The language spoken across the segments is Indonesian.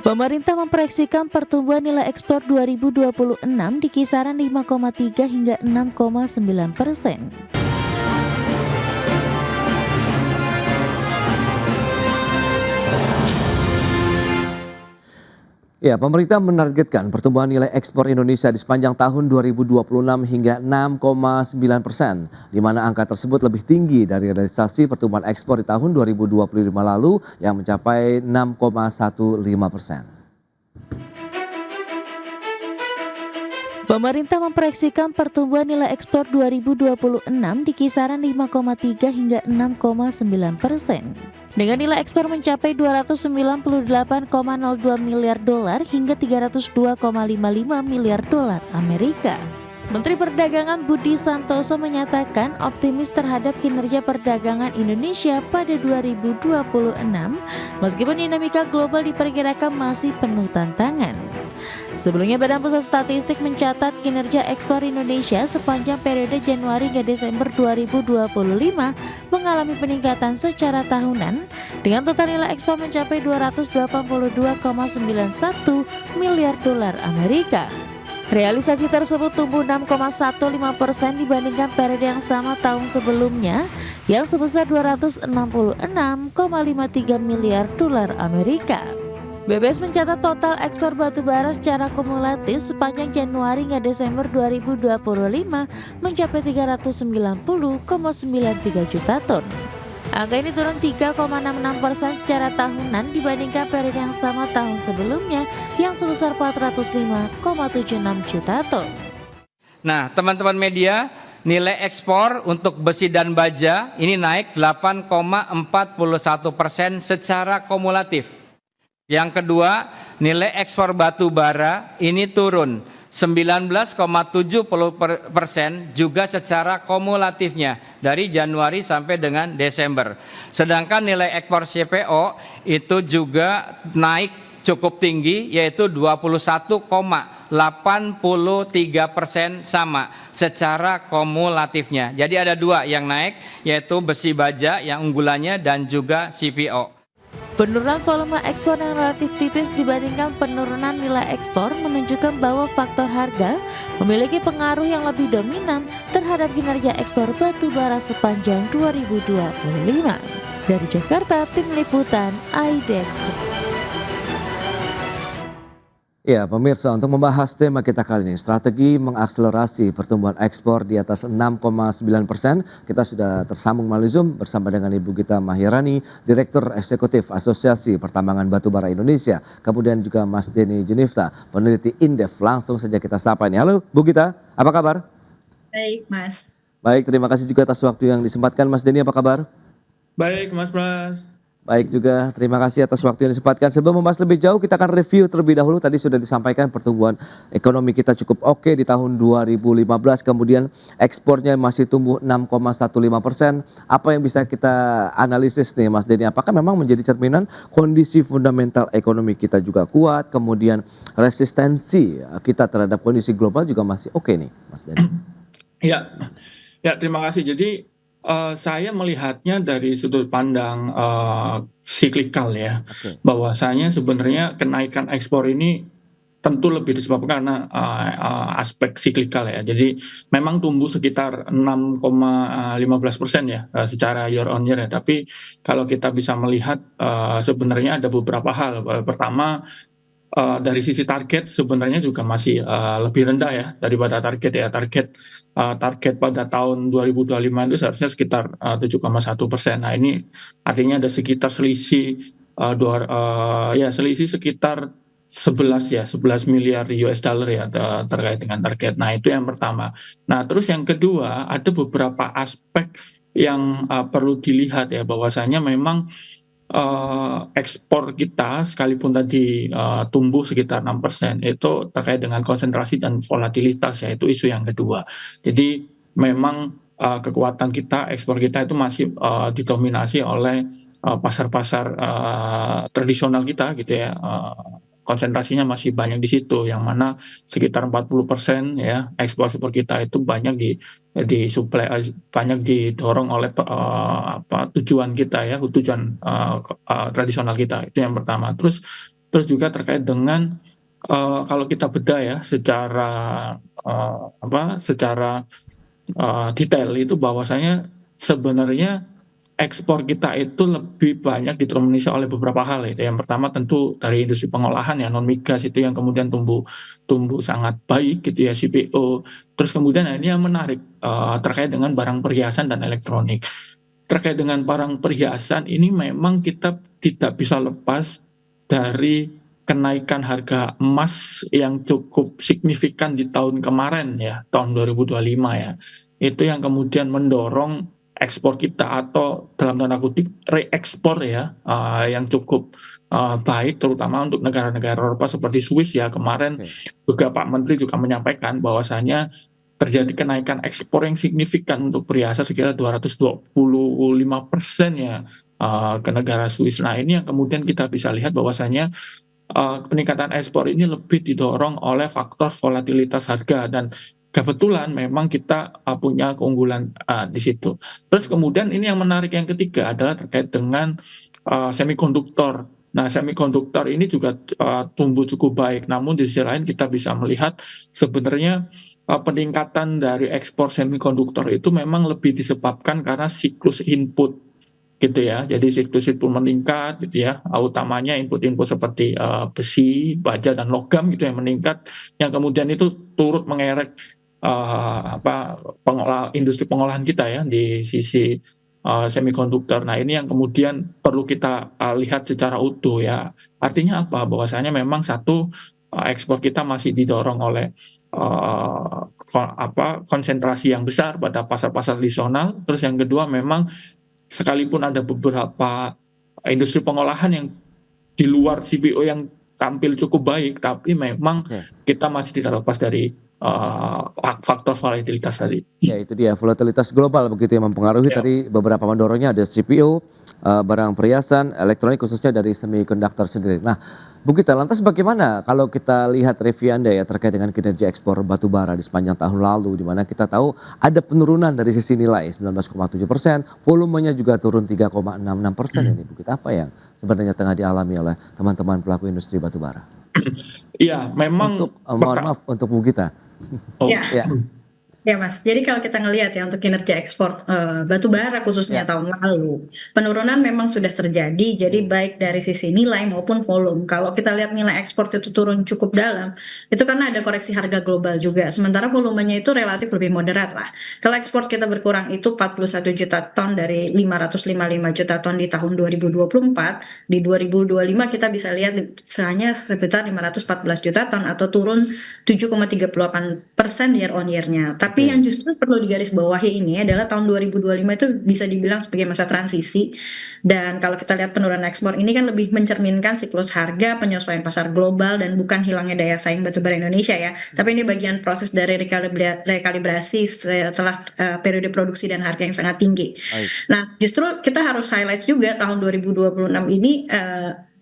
Pemerintah memproyeksikan pertumbuhan nilai ekspor 2026 di kisaran 5,3 hingga 6,9%. Ya, pemerintah menargetkan pertumbuhan nilai ekspor Indonesia di sepanjang tahun 2026 hingga 6,9%, di mana angka tersebut lebih tinggi dari realisasi pertumbuhan ekspor di tahun 2025 lalu yang mencapai 6,15%. Pemerintah memproyeksikan pertumbuhan nilai ekspor 2026 di kisaran 5,3 hingga 6,9%. Dengan nilai ekspor mencapai 298,02 miliar dolar hingga 302,55 miliar dolar Amerika. Menteri Perdagangan Budi Santoso menyatakan optimis terhadap kinerja perdagangan Indonesia pada 2026 meskipun dinamika global diperkirakan masih penuh tantangan. Sebelumnya Badan Pusat Statistik mencatat kinerja ekspor Indonesia sepanjang periode Januari hingga Desember 2025 mengalami peningkatan secara tahunan dengan total nilai ekspor mencapai 282,91 miliar dolar Amerika. Realisasi tersebut tumbuh 6,15% dibandingkan periode yang sama tahun sebelumnya yang sebesar 266,53 miliar dolar Amerika. BPS mencatat total ekspor batubara secara kumulatif sepanjang Januari hingga Desember 2025 mencapai 390,93 juta ton. Angka ini turun 3,66% secara tahunan dibandingkan periode yang sama tahun sebelumnya yang sebesar 405,76 juta ton. Nah, teman-teman media, nilai ekspor untuk besi dan baja ini naik 8,41% secara kumulatif. Yang kedua, nilai ekspor batu bara ini turun 19,70% juga secara kumulatifnya dari Januari sampai dengan Desember. Sedangkan nilai ekspor CPO itu juga naik cukup tinggi yaitu 21,83% sama secara kumulatifnya. Jadi ada dua yang naik yaitu besi baja yang unggulannya dan juga CPO. Penurunan volume ekspor yang relatif tipis dibandingkan penurunan nilai ekspor menunjukkan bahwa faktor harga memiliki pengaruh yang lebih dominan terhadap kinerja ekspor batu bara sepanjang 2025. Dari Jakarta, Tim Liputan IDX. Ya, pemirsa, untuk membahas tema kita kali ini, strategi mengakselerasi pertumbuhan ekspor di atas 6,9%, kita sudah tersambung melalui Zoom bersama dengan Ibu Gita Mahirani, Direktur Eksekutif Asosiasi Pertambangan Batubara Indonesia, kemudian juga Mas Denny Junifta, peneliti Indef. Langsung saja kita sapa ini. Halo, Bu Gita, apa kabar? Baik, Mas. Baik, terima kasih juga atas waktu yang disempatkan. Mas Denny, apa kabar? Baik, Mas Pras. Baik juga, terima kasih atas waktu yang disempatkan. Sebelum membahas lebih jauh, kita akan review terlebih dahulu. Tadi sudah disampaikan pertumbuhan ekonomi kita cukup oke di tahun 2015, kemudian ekspornya masih tumbuh 6,15%. Apa yang bisa kita analisis nih Mas Denny? Apakah memang menjadi cerminan kondisi fundamental ekonomi kita juga kuat, kemudian resistensi kita terhadap kondisi global juga masih oke nih Mas Denny? Ya, terima kasih. Jadi saya melihatnya dari sudut pandang siklikal ya, bahwasanya sebenarnya kenaikan ekspor ini tentu lebih disebabkan karena aspek siklikal ya. Jadi memang tumbuh sekitar 6,15% ya secara year on year ya. Tapi kalau kita bisa melihat sebenarnya ada beberapa hal. Pertama, dari sisi target sebenarnya juga masih lebih rendah ya daripada target ya. Target pada tahun 2025 itu seharusnya sekitar 7,1%. Nah ini artinya ada sekitar selisih selisih sekitar 11 miliar US dollar ya terkait dengan target. Nah itu yang pertama. Nah terus yang kedua ada beberapa aspek yang perlu dilihat ya, bahwasanya memang ekspor kita sekalipun tadi tumbuh sekitar 6% itu terkait dengan konsentrasi dan volatilitas, yaitu isu yang kedua. Jadi memang kekuatan kita, ekspor kita itu masih didominasi oleh pasar-pasar tradisional kita gitu ya. Konsentrasinya masih banyak di situ, yang mana sekitar 40% ya ekspor kita itu banyak disuplai, banyak didorong oleh tujuan kita ya, tujuan tradisional kita. Itu yang pertama. Terus terus juga terkait dengan kalau kita bedah ya secara detail itu bahwasanya sebenarnya ekspor kita itu lebih banyak didominasi oleh beberapa hal itu. Yang pertama tentu dari industri pengolahan ya non migas itu yang kemudian tumbuh sangat baik gitu ya CPO. Terus kemudian ini yang menarik terkait dengan barang perhiasan dan elektronik. Terkait dengan barang perhiasan ini memang kita tidak bisa lepas dari kenaikan harga emas yang cukup signifikan di tahun kemarin ya, tahun 2025 ya. Itu yang kemudian mendorong ekspor kita atau dalam tanda kutip reekspor ya, yang cukup baik terutama untuk negara-negara Eropa seperti Swiss ya. Kemarin juga Pak Menteri juga menyampaikan bahwasanya terjadi kenaikan ekspor yang signifikan untuk perhiasan sekitar 225% ya ke negara Swiss. Nah ini yang kemudian kita bisa lihat bahwasanya peningkatan ekspor ini lebih didorong oleh faktor volatilitas harga dan kebetulan memang kita punya keunggulan di situ. Terus kemudian ini yang menarik yang ketiga adalah terkait dengan semikonduktor. Nah, semikonduktor ini juga tumbuh cukup baik. Namun di sisi lain kita bisa melihat sebenarnya peningkatan dari ekspor semikonduktor itu memang lebih disebabkan karena siklus input gitu ya. Jadi siklus itu meningkat gitu ya. Utamanya input-input seperti besi, baja dan logam gitu yang meningkat yang kemudian itu turut mengerek industri pengolahan kita ya di sisi semikonduktor. Nah, ini yang kemudian perlu kita lihat secara utuh ya. Artinya apa? Bahwasanya memang satu ekspor kita masih didorong oleh konsentrasi yang besar pada pasar-pasar tradisional. Terus yang kedua memang sekalipun ada beberapa industri pengolahan yang di luar CPO yang tampil cukup baik, tapi memang kita masih tidak lepas dari faktor volatilitas tadi. Ya itu dia volatilitas global begitu yang mempengaruhi tadi beberapa mendorongnya ada CPO, barang perhiasan, elektronik khususnya dari semikonduktor sendiri. Nah, Bu Gita, lantas bagaimana kalau kita lihat review Anda ya terkait dengan kinerja ekspor batu bara di sepanjang tahun lalu, di mana kita tahu ada penurunan dari sisi nilai 19,7%, volumenya juga turun 3,66% ini. Bu Gita, apa yang sebenarnya tengah dialami oleh teman-teman pelaku industri batu bara? Iya, memang Mohon maaf untuk Bu Gita. Ya. Ya Mas, jadi kalau kita ngelihat ya untuk kinerja ekspor batu bara khususnya tahun lalu, penurunan memang sudah terjadi, jadi baik dari sisi nilai maupun volume. Kalau kita lihat nilai ekspor itu turun cukup dalam, itu karena ada koreksi harga global juga, sementara volumenya itu relatif lebih moderat lah. Kalau ekspor kita berkurang itu 41 juta ton dari 555 juta ton di tahun 2024, di 2025 kita bisa lihat hanya sekitar 514 juta ton atau turun 7,38% year on year-nya. Tapi yang justru perlu digarisbawahi ini adalah tahun 2025 itu bisa dibilang sebagai masa transisi. Dan kalau kita lihat penurunan ekspor ini kan lebih mencerminkan siklus harga, penyesuaian pasar global, dan bukan hilangnya daya saing batubara Indonesia ya. Tapi ini bagian proses dari rekalibrasi setelah periode produksi dan harga yang sangat tinggi. Nah, justru kita harus highlight juga tahun 2026 ini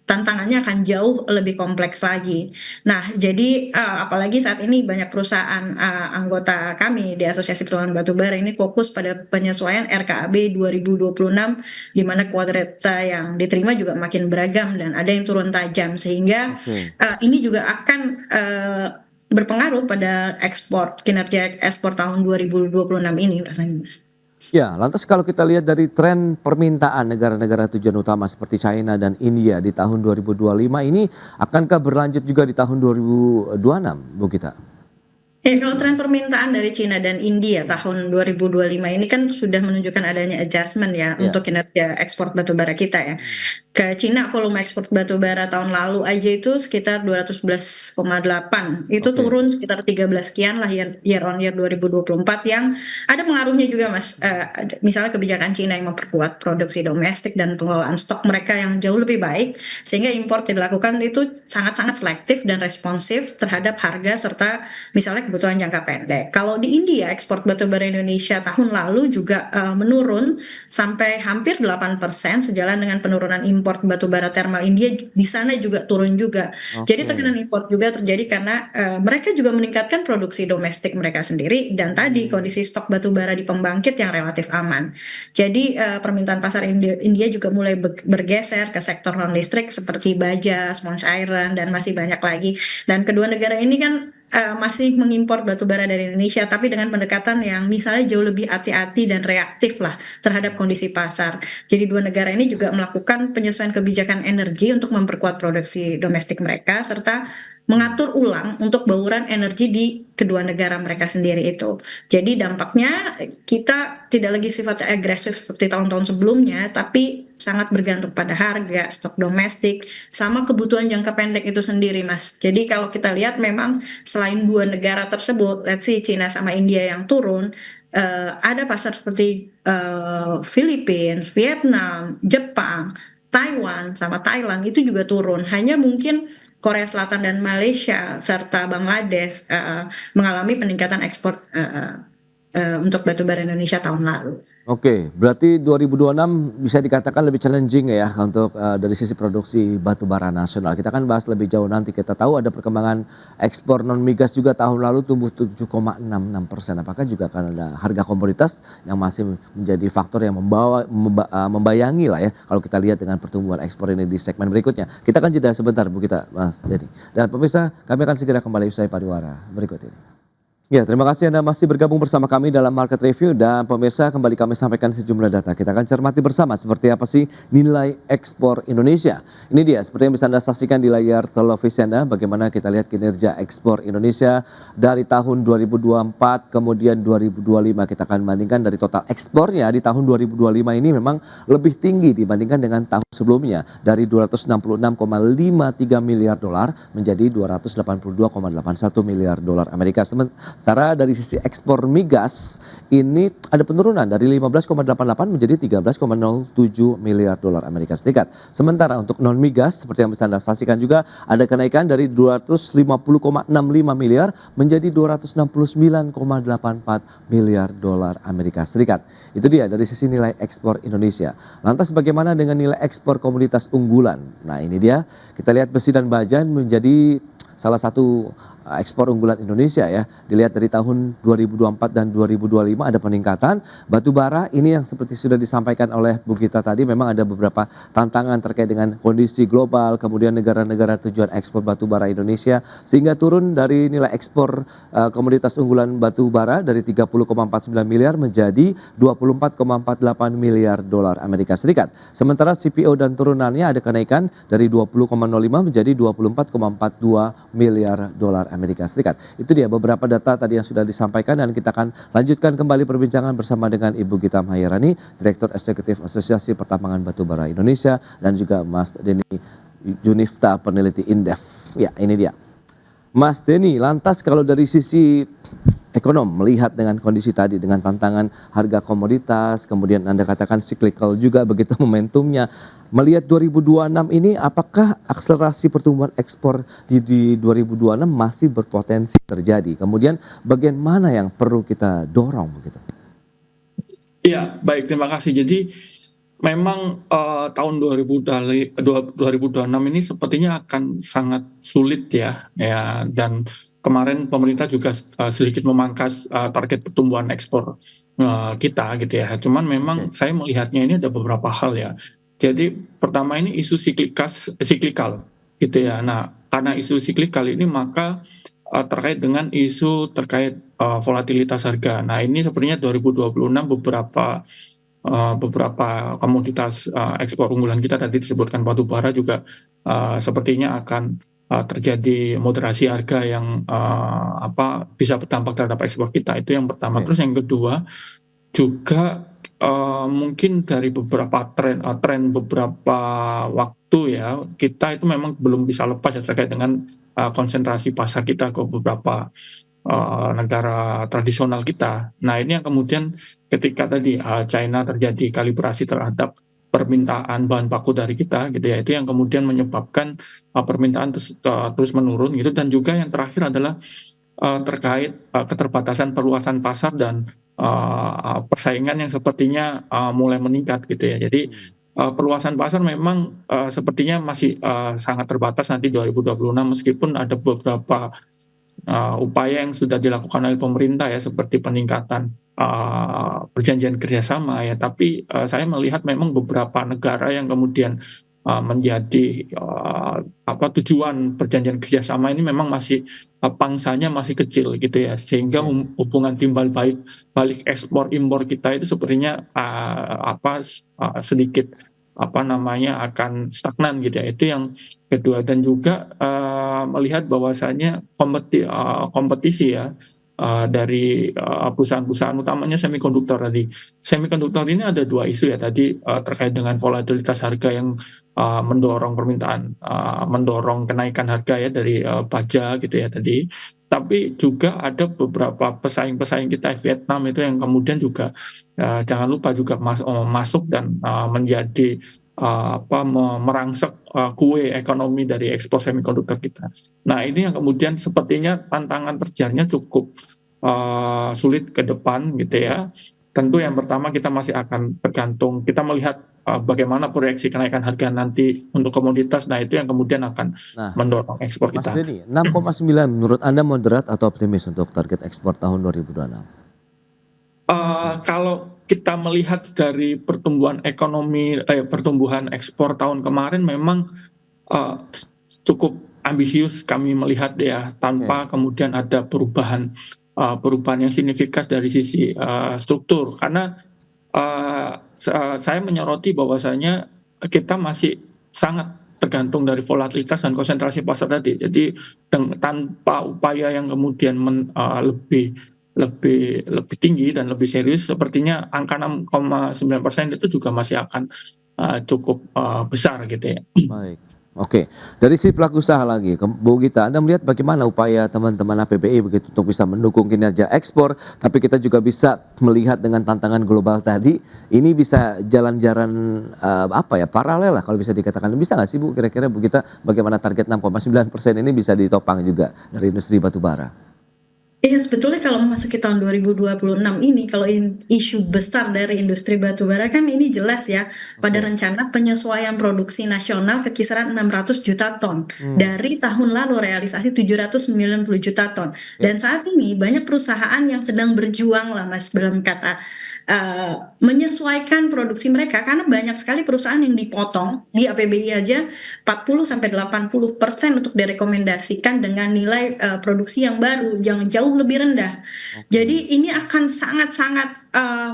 tantangannya akan jauh lebih kompleks lagi. Nah, jadi apalagi saat ini banyak perusahaan anggota kami di Asosiasi Pertambangan Batubara ini fokus pada penyesuaian RKAB 2026, di mana kuadrata yang diterima juga makin beragam dan ada yang turun tajam, sehingga ini juga akan berpengaruh pada kinerja ekspor tahun 2026 ini rasanya, Mas. Ya, lantas kalau kita lihat dari tren permintaan negara-negara tujuan utama seperti China dan India di tahun 2025 ini, akankah berlanjut juga di tahun 2026, Bu Gita? Ya, kalau tren permintaan dari Cina dan India tahun 2025 ini kan sudah menunjukkan adanya adjustment ya untuk kinerja ekspor batubara kita ya. Ke Cina volume ekspor batubara tahun lalu aja itu sekitar 211,8, itu turun sekitar 13 sekian lah year on year 2024, yang ada pengaruhnya juga Mas. Misalnya kebijakan Cina yang memperkuat produksi domestik dan pengelolaan stok mereka yang jauh lebih baik, sehingga impor dilakukan itu sangat-sangat selektif dan responsif terhadap harga serta misalnya kebutuhan jangka pendek. Kalau di India, ekspor batubara Indonesia tahun lalu juga menurun sampai hampir 8% sejalan dengan penurunan impor impor batu bara thermal India di sana juga turun juga. Jadi Oke. tekanan impor juga terjadi karena mereka juga meningkatkan produksi domestik mereka sendiri dan tadi kondisi stok batu bara di pembangkit yang relatif aman. Jadi permintaan pasar India juga mulai bergeser ke sektor non listrik seperti baja, sponge iron dan masih banyak lagi. Dan kedua negara ini kan masih mengimpor batu bara dari Indonesia, tapi dengan pendekatan yang misalnya jauh lebih hati-hati dan reaktif lah terhadap kondisi pasar. Jadi dua negara ini juga melakukan penyesuaian kebijakan energi untuk memperkuat produksi domestik mereka, serta mengatur ulang untuk bauran energi di kedua negara mereka sendiri itu. Jadi dampaknya kita tidak lagi sifatnya agresif seperti tahun-tahun sebelumnya, tapi sangat bergantung pada harga, stok domestik, sama kebutuhan jangka pendek itu sendiri, Mas. Jadi kalau kita lihat memang selain dua negara tersebut, let's see Cina sama India yang turun, ada pasar seperti Philippines, Vietnam, Jepang, Taiwan, sama Thailand itu juga turun. Hanya mungkin Korea Selatan dan Malaysia serta Bangladesh mengalami peningkatan ekspor untuk batu bara Indonesia tahun lalu. Oke, berarti 2026 bisa dikatakan lebih challenging ya untuk dari sisi produksi batu bara nasional. Kita akan bahas lebih jauh nanti. Kita tahu ada perkembangan ekspor non migas juga tahun lalu tumbuh 7,66%. Apakah juga akan ada harga komoditas yang masih menjadi faktor yang membayangi lah ya kalau kita lihat dengan pertumbuhan ekspor ini di segmen berikutnya. Kita akan jeda sebentar Bu kita Mas Denny. Dan pemirsa, kami akan segera kembali usai pariwara berikut ini. Ya, terima kasih Anda masih bergabung bersama kami dalam Market Review dan pemirsa kembali kami sampaikan sejumlah data. Kita akan cermati bersama seperti apa sih nilai ekspor Indonesia. Ini dia seperti yang bisa Anda saksikan di layar televisi Anda bagaimana kita lihat kinerja ekspor Indonesia dari tahun 2024 kemudian 2025. Kita akan bandingkan dari total ekspornya di tahun 2025 ini memang lebih tinggi dibandingkan dengan tahun sebelumnya dari 266,53 miliar dolar menjadi 282,81 miliar dolar Amerika. Sementara dari sisi ekspor migas ini ada penurunan dari 15,88 menjadi 13,07 miliar dolar Amerika Serikat. Sementara untuk non migas seperti yang bisa Anda saksikan juga ada kenaikan dari 250,65 miliar menjadi 269,84 miliar dolar Amerika Serikat. Itu dia dari sisi nilai ekspor Indonesia. Lantas bagaimana dengan nilai ekspor komoditas unggulan? Nah ini dia, kita lihat besi dan baja menjadi salah satu ekspor unggulan Indonesia ya. Dilihat dari tahun 2024 dan 2025 ada peningkatan. Batu bara ini yang seperti sudah disampaikan oleh Bu Gita tadi memang ada beberapa tantangan terkait dengan kondisi global, kemudian negara-negara tujuan ekspor batu bara Indonesia sehingga turun dari nilai ekspor komoditas unggulan batu bara dari 30,49 miliar menjadi 24,48 miliar dolar Amerika Serikat. Sementara CPO dan turunannya ada kenaikan dari 20,05 menjadi 24,42 miliar dolar Amerika Serikat. Itu dia beberapa data tadi yang sudah disampaikan dan kita akan lanjutkan kembali perbincangan bersama dengan Ibu Gita Mahayarani, Direktur Eksekutif Asosiasi Pertambangan Batubara Indonesia dan juga Mas Denny Junifta, peneliti Indef. Ya, ini dia. Mas Denny, lantas kalau dari sisi ekonom melihat dengan kondisi tadi dengan tantangan harga komoditas, kemudian Anda katakan cyclical juga begitu momentumnya. Melihat 2026 ini apakah akselerasi pertumbuhan ekspor di 2026 masih berpotensi terjadi? Kemudian bagian mana yang perlu kita dorong begitu? Iya, baik, terima kasih. Jadi memang tahun 2026 ini sepertinya akan sangat sulit ya, dan kemarin pemerintah juga sedikit memangkas target pertumbuhan ekspor kita gitu ya. Cuman memang saya melihatnya ini ada beberapa hal ya. Jadi pertama ini isu siklikal gitu ya. Nah, karena isu siklikal ini maka terkait dengan isu terkait volatilitas harga. Nah, ini sepertinya 2026 beberapa komoditas ekspor unggulan kita tadi disebutkan batu bara juga sepertinya akan terjadi moderasi harga yang bisa berdampak terhadap ekspor kita. Itu yang pertama. Terus yang kedua juga mungkin dari beberapa tren beberapa waktu ya, kita itu memang belum bisa lepas ya terkait dengan konsentrasi pasar kita ke beberapa negara tradisional kita. Nah, ini yang kemudian ketika tadi China terjadi kalibrasi terhadap permintaan bahan baku dari kita gitu ya, itu yang kemudian menyebabkan permintaan terus menurun gitu. Dan juga yang terakhir adalah terkait keterbatasan perluasan pasar dan persaingan yang sepertinya mulai meningkat gitu ya. Jadi perluasan pasar memang sepertinya masih sangat terbatas nanti 2026 meskipun ada beberapa upaya yang sudah dilakukan oleh pemerintah ya seperti peningkatan perjanjian kerjasama ya, tapi saya melihat memang beberapa negara yang kemudian menjadi tujuan perjanjian kerjasama ini memang masih pangsanya masih kecil gitu ya, sehingga hubungan timbal balik ekspor impor kita itu sepertinya sedikit akan stagnan gitu ya. Itu yang kedua, dan juga melihat bahwasanya kompetisi ya dari perusahaan-perusahaan utamanya semikonduktor tadi. Semikonduktor ini ada dua isu ya tadi, terkait dengan volatilitas harga yang mendorong permintaan, mendorong kenaikan harga ya dari baja gitu ya tadi. Tapi juga ada beberapa pesaing-pesaing kita Vietnam itu yang kemudian juga jangan lupa juga masuk dan menjadi merangsek kue ekonomi dari ekspor semikonduktor kita. Nah, ini yang kemudian sepertinya tantangan terjarnya cukup sulit ke depan gitu ya. Tentu yang pertama kita masih akan tergantung, kita melihat bagaimana proyeksi kenaikan harga nanti untuk komoditas. Nah, itu yang kemudian akan mendorong ekspor Mas kita. Denny, 6,9 menurut Anda moderat atau optimis untuk target ekspor tahun 2026? Kalau kita melihat dari pertumbuhan ekonomi, pertumbuhan ekspor tahun kemarin memang cukup ambisius kami melihat ya, tanpa kemudian ada perubahan yang signifikan dari sisi struktur. Karena saya menyoroti bahwasanya kita masih sangat tergantung dari volatilitas dan konsentrasi pasar tadi. Jadi tanpa upaya yang kemudian lebih tinggi dan lebih serius, sepertinya angka 6,9% itu juga masih akan cukup besar gitu ya. Baik. Oke, dari si pelaku usaha lagi, Bu Gita, Anda melihat bagaimana upaya teman-teman APBI begitu untuk bisa mendukung kinerja ekspor, tapi kita juga bisa melihat dengan tantangan global tadi, ini bisa jalan-jalan paralel lah kalau bisa dikatakan. Bisa nggak sih Bu, kira-kira Bu Gita, bagaimana target 6,9% ini bisa ditopang juga dari industri batubara? Iya, sebetulnya kalau memasuki tahun 2026 ini, kalau isu besar dari industri batubara kan ini jelas ya, pada rencana penyesuaian produksi nasional ke kisaran 600 juta ton. Dari tahun lalu realisasi 790 juta ton. Dan saat ini banyak perusahaan yang sedang berjuang lah Mas, dalam kata menyesuaikan produksi mereka, karena banyak sekali perusahaan yang dipotong di APBI aja 40-80% untuk direkomendasikan dengan nilai produksi yang baru yang jauh lebih rendah. Jadi ini akan sangat-sangat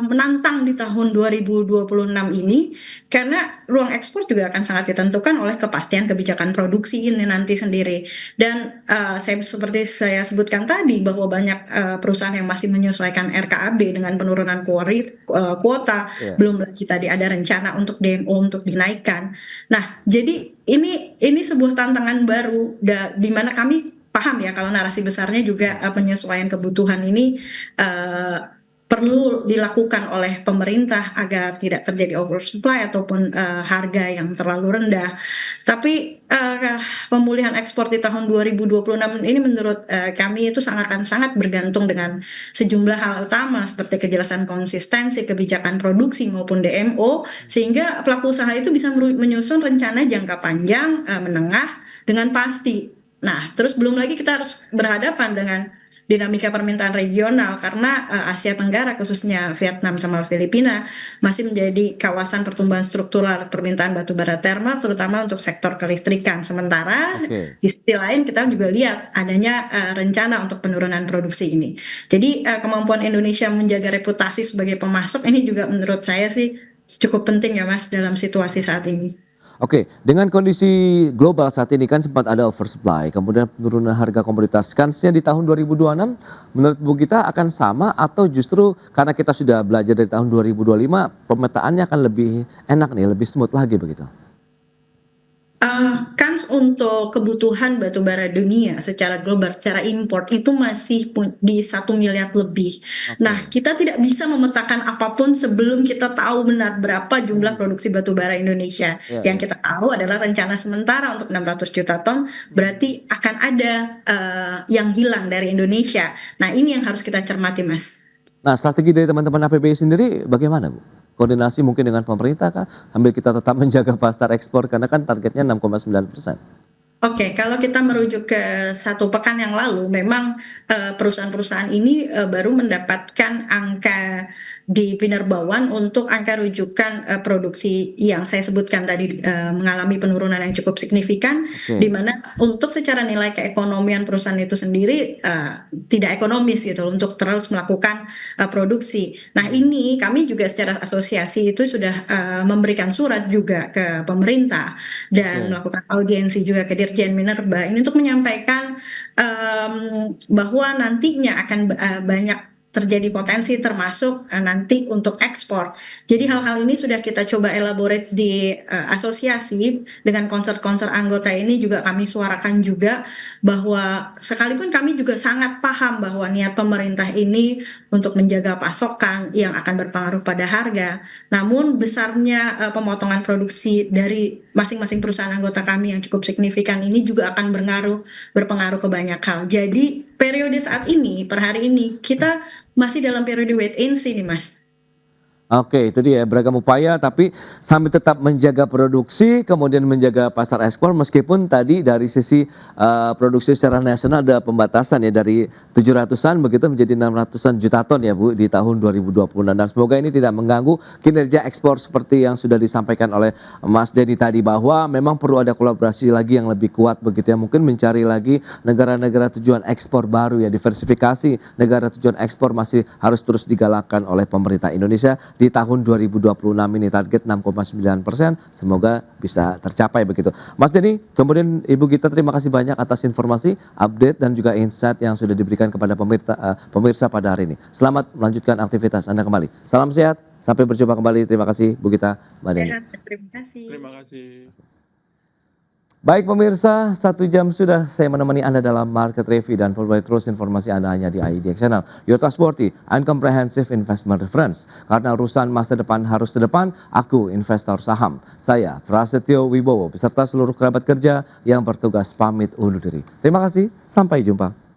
menantang di tahun 2026 ini, karena ruang ekspor juga akan sangat ditentukan oleh kepastian kebijakan produksi ini nanti sendiri. Dan seperti saya sebutkan tadi bahwa banyak perusahaan yang masih menyesuaikan RKAB dengan penurunan kuota, belum lagi tadi ada rencana untuk DMO untuk dinaikkan. Nah, jadi ini sebuah tantangan baru di mana kami paham ya kalau narasi besarnya juga penyesuaian kebutuhan ini perlu dilakukan oleh pemerintah agar tidak terjadi oversupply ataupun harga yang terlalu rendah. Tapi pemulihan ekspor di tahun 2026 ini menurut kami itu akan sangat bergantung dengan sejumlah hal utama seperti kejelasan konsistensi kebijakan produksi maupun DMO, sehingga pelaku usaha itu bisa menyusun rencana jangka panjang, menengah dengan pasti. Nah, terus belum lagi kita harus berhadapan dengan dinamika permintaan regional, karena Asia Tenggara khususnya Vietnam sama Filipina masih menjadi kawasan pertumbuhan struktural permintaan batubara termal, terutama untuk sektor kelistrikan. Sementara di sisi lain kita juga lihat adanya rencana untuk penurunan produksi ini. Jadi kemampuan Indonesia menjaga reputasi sebagai pemasok ini juga menurut saya sih cukup penting ya Mas dalam situasi saat ini. Oke, dengan kondisi global saat ini kan sempat ada oversupply, kemudian penurunan harga komoditas. Kansnya di tahun 2026 menurut Bu Gita akan sama atau justru karena kita sudah belajar dari tahun 2025 pemetaannya akan lebih enak nih, lebih smooth lagi begitu? Kans untuk kebutuhan batubara dunia secara global, secara import itu masih di 1 miliar lebih. Nah, kita tidak bisa memetakan apapun sebelum kita tahu benar berapa jumlah produksi batubara Indonesia. Yang kita tahu adalah rencana sementara untuk 600 juta ton, berarti akan ada yang hilang dari Indonesia. Nah, ini yang harus kita cermati, Mas. Nah, strategi dari teman-teman APBI sendiri bagaimana, Bu? koordinasi mungkin dengan pemerintah kah? Sambil kita tetap menjaga pasar ekspor karena kan targetnya 6,9%. Oke, kalau kita merujuk ke 1 pekan yang lalu, memang perusahaan-perusahaan ini baru mendapatkan angka di Penerbangan untuk angka rujukan produksi yang saya sebutkan tadi mengalami penurunan yang cukup signifikan, Oke. di mana untuk secara nilai keekonomian perusahaan itu sendiri tidak ekonomis gitu untuk terus melakukan produksi. Nah, ini kami juga secara asosiasi itu sudah memberikan surat juga ke pemerintah dan Oke. melakukan audiensi juga ke Dirjen Minerba ini untuk menyampaikan bahwa nantinya akan banyak terjadi potensi termasuk nanti untuk ekspor. Jadi hal-hal ini sudah kita coba elaborate di asosiasi dengan konser-konser anggota ini juga kami suarakan juga bahwa sekalipun kami juga sangat paham bahwa niat pemerintah ini untuk menjaga pasokan yang akan berpengaruh pada harga, namun besarnya pemotongan produksi dari masing-masing perusahaan anggota kami yang cukup signifikan ini juga akan berpengaruh ke banyak hal. Jadi periode saat ini, per hari ini, kita masih dalam periode wait and see nih Mas. Oke, itu dia beragam upaya tapi sambil tetap menjaga produksi kemudian menjaga pasar ekspor meskipun tadi dari sisi produksi secara nasional ada pembatasan ya dari 700-an begitu menjadi 600-an juta ton ya Bu di tahun 2020 dan semoga ini tidak mengganggu kinerja ekspor seperti yang sudah disampaikan oleh Mas Denny tadi bahwa memang perlu ada kolaborasi lagi yang lebih kuat begitu ya mungkin mencari lagi negara-negara tujuan ekspor baru ya diversifikasi negara tujuan ekspor masih harus terus digalakkan oleh pemerintah Indonesia di tahun 2026 ini target 6,9%, semoga bisa tercapai begitu. Mas Denny, kemudian Ibu Gita terima kasih banyak atas informasi, update dan juga insight yang sudah diberikan kepada pemirsa pada hari ini. Selamat melanjutkan aktivitas Anda kembali. Salam sehat, sampai berjumpa kembali. Terima kasih Bu Gita, Mbak Denny. Terima kasih. Terima kasih. Baik pemirsa, 1 jam sudah saya menemani Anda dalam market review dan provide terus informasi Anda hanya di IDX Channel. Your trustworthy and comprehensive investment reference. Karena urusan masa depan harus ke depan, aku investor saham. Saya Prasetyo Wibowo beserta seluruh kerabat kerja yang bertugas pamit undur diri. Terima kasih, sampai jumpa.